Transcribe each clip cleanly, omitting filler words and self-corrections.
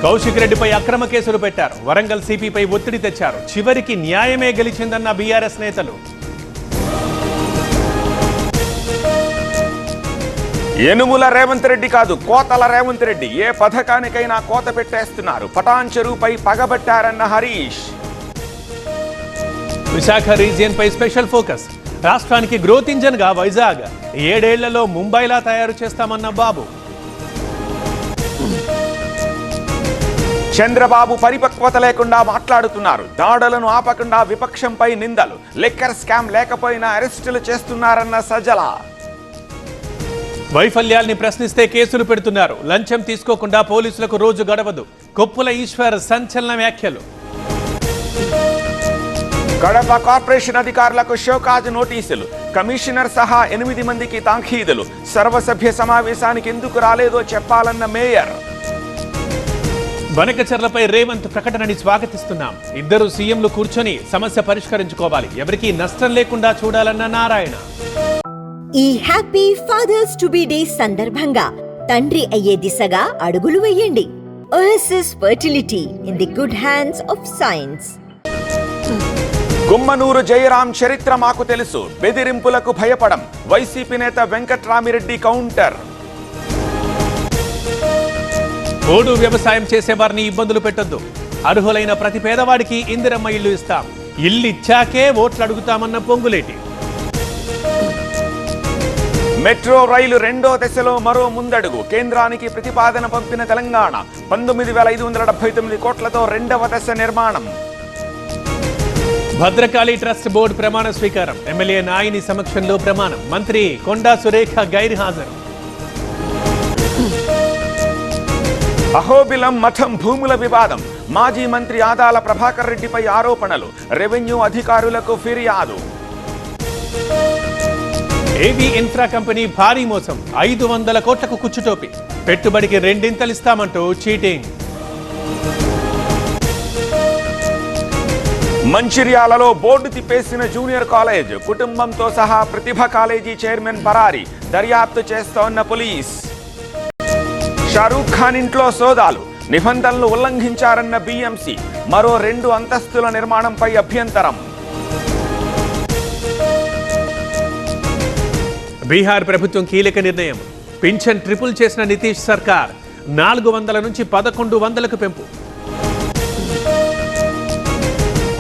కౌశిక్ రెడ్డిపై అక్రమ కేసులు పెట్టారు. వరంగల్ సిపిపై ఒత్తిడి తెచ్చారు. చివరికి న్యాయమే గెలిచిందన్న బీఆర్ఎస్ నేతలు. యనుమల రేవంత్ రెడ్డి కాదు, కోతల రేవంత్ రెడ్డి. ఏ పథకానికైనా కోత పెట్టేస్తున్నారు. పటాన్ చెరువుపై పగబట్టారన్న హరీష్. విశాఖ రీజియన్ పై స్పెషల్ ఫోకస్. రాష్ట్రానికి గ్రోత్ ఇంజన్ గా వైజాగ్. 7 ఏళ్లలో ముంబైలా తయారు చేస్తామన్న బాబు. చంద్రబాబు పరిపక్వత లేకుండా మాట్లాడుతున్నారు. దాడులను ఆపకుండా విపక్షంపై నిందలు. లిక్కర్ స్కామ్ లేకపోయినా అరెస్టులు చేస్తున్నారన్న సజ్జల. వైఫల్యాల్ని ప్రశ్నిస్తే కేసులు పెడుతున్నారు. లంచం తీసుకోకుండా పోలీసులకు రోజు గడవదు. కొప్పుల ఈశ్వర్ సంచలన వ్యాఖ్యలు. కడప కార్పొరేషన్ అధికారులకు షోకాజ్ నోటీసులు. కమిషనర్ సహా 8 మందికి తాంఖీదులు. సర్వసభ్య సమావేశానికి ఎందుకు రాలేదో చెప్పాలన్న మేయర్. బనకచర్లపై రేవంత్ ప్రకటనని స్వాగతిస్తున్నాం. ఇద్దరు సీఎంలు కూర్చొని సమస్య పరిష్కరించుకోవాలి. ఎవరికీ నష్టం లేకుండా చూడాలన్న నారాయణ. ఈ happy fathers to be day సందర్భంగా తండ్రి అయ్యే దిశగా అడుగులు వేయండి. OSS fertility in the good hands of science. Gummanuru Jayaram చరిత్ర మాకు తెలుసు. బెదిరింపులకు భయపడం. వైసీపీ నేత వెంకట్రామిరెడ్డి కౌంటర్. పోడు వ్యవసాయం చేసేవారిని ఇబ్బందులు పెట్టొద్దు. అర్హులైన ప్రతి పేదవాడికి ఇందిరమ్మ ఇల్లు ఇస్తాం. ఇల్లు ఇచ్చాకే ఓట్లు అడుగుతామన్న పొంగులేటి. మెట్రో రైలు 2వ దశలో మరో ముందడుగు. కేంద్రానికి ప్రతిపాదన పంపిన తెలంగాణ. 19,579 కోట్లతో 2వ దశ నిర్మాణం. భద్రకాళి ట్రస్ట్ బోర్డు ప్రమాణ స్వీకారం. ఎమ్మెల్యే నాయిని సమక్షంలో ప్రమాణం. మంత్రి కొండా సురేఖ గైర్ హాజరు. అహోబిలం మఠం భూముల వివాదం. మాజీ మంత్రి ఆదాల ప్రభాకర్ రెడ్డిపై ఆరోపణలు. రెవెన్యూ అధికారులకు ఫిర్యాదు. ఏవీ ఇన్ఫ్రా కంపెనీ భారీ మోసం. 500 కోట్లకు కుచ్చుటోపి. పెట్టుబడికి 2 ఇస్తామంటూ చీటింగ్. మంచిర్యాలలో బోర్డు తిప్పేసిన జూనియర్ కాలేజ్. కుటుంబంతో సహా ప్రతిభ కాలేజీ చైర్మన్ పరారీ. దర్యాప్తు చేస్తోన్న పోలీస్. షారూక్ ఖాన్ ఇంట్లో సోదాలు. నిబంధనలు ఉల్లంఘించారన్న బీఎంసీ. మరో 2 అంతస్తుల నిర్మాణంపై అభ్యంతరం. బీహార్ ప్రభుత్వం కీలక నిర్ణయం. పింఛన్ ట్రిపుల్ చేసిన నితీష్ సర్కార్. 400 నుంచి 1100కు పెంపు.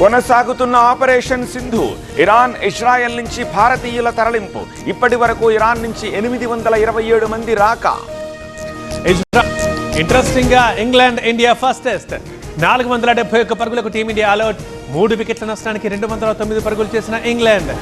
కొనసాగుతున్న ఆపరేషన్ సింధు. ఇరాన్, ఇజ్రాయెల్ నుంచి భారతీయుల తరలింపు. ఇప్పటి వరకు ఇరాన్ నుంచి 827 మంది రాక. ఇంట్రెస్టింగ్ గా ఇంగ్లాండ్ ఇండియా ఫస్ట్ టెస్ట్. 471 పరుగులకు టీమిండియా అలర్ట్. 3 వికెట్ల నష్టానికి 209 పరుగులు చేసిన ఇంగ్లాండ్.